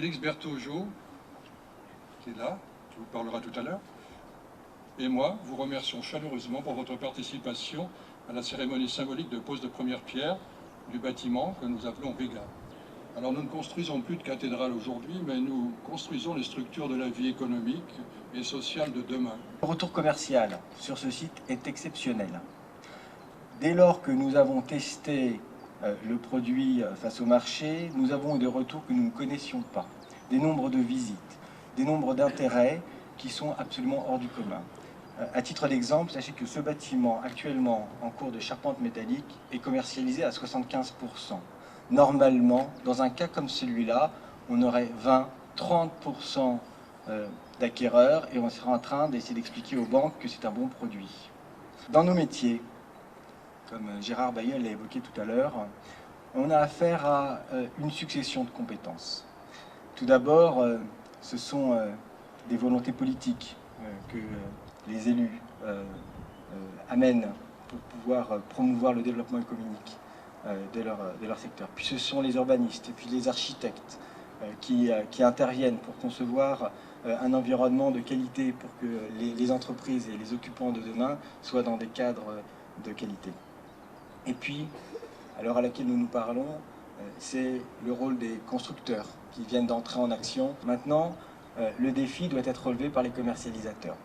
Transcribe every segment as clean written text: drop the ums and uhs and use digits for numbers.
Félix Berthojo, qui est là, qui vous parlera tout à l'heure, et moi vous remercions chaleureusement pour votre participation à la cérémonie symbolique de pose de première pierre du bâtiment que nous appelons Vega. Alors nous ne construisons plus de cathédrale aujourd'hui, mais nous construisons les structures de la vie économique et sociale de demain. Le retour commercial sur ce site est exceptionnel. Dès lors que nous avons testé le produit face au marché, nous avons eu des retours que nous ne connaissions pas. Des nombres de visites, des nombres d'intérêts qui sont absolument hors du commun. À titre d'exemple, sachez que ce bâtiment, actuellement en cours de charpente métallique, est commercialisé à 75%. Normalement, dans un cas comme celui-là, on aurait 20-30% d'acquéreurs et on sera en train d'essayer d'expliquer aux banques que c'est un bon produit. Dans nos métiers, comme Gérard Bailleul l'a évoqué tout à l'heure, on a affaire à une succession de compétences. Tout d'abord, ce sont des volontés politiques que les élus amènent pour pouvoir promouvoir le développement économique de leur secteur. Puis ce sont les urbanistes et puis les architectes qui interviennent pour concevoir un environnement de qualité pour que les entreprises et les occupants de demain soient dans des cadres de qualité. Et puis, à l'heure à laquelle nous nous parlons, c'est le rôle des constructeurs qui viennent d'entrer en action. Maintenant, le défi doit être relevé par les commercialisateurs.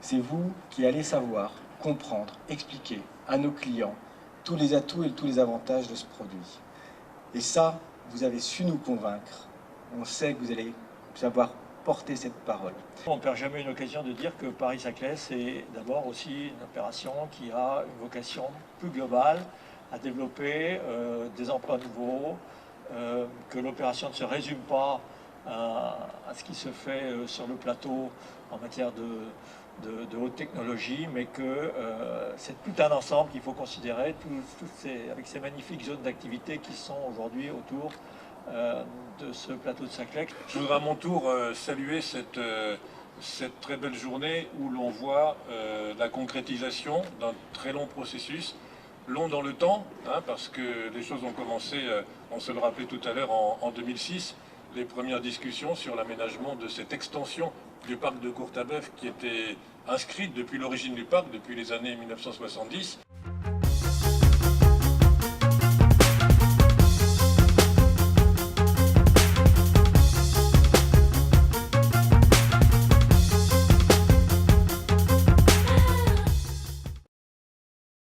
C'est vous qui allez savoir, comprendre, expliquer à nos clients tous les atouts et tous les avantages de ce produit. Et ça, vous avez su nous convaincre. On sait que vous allez savoir porter cette parole. On ne perd jamais une occasion de dire que Paris-Saclay, c'est d'abord aussi une opération qui a une vocation plus globale à développer des emplois nouveaux, que l'opération ne se résume pas à ce qui se fait sur le plateau en matière de haute technologie, mais que c'est tout un ensemble qu'il faut considérer, avec ces magnifiques zones d'activité qui sont aujourd'hui autour de ce plateau de Saclay. Je voudrais à mon tour saluer cette très belle journée où l'on voit la concrétisation d'un très long processus, long dans le temps, parce que les choses ont commencé, on se le rappelait tout à l'heure, en 2006, les premières discussions sur l'aménagement de cette extension du parc de Courtabœuf qui était inscrite depuis l'origine du parc, depuis les années 1970.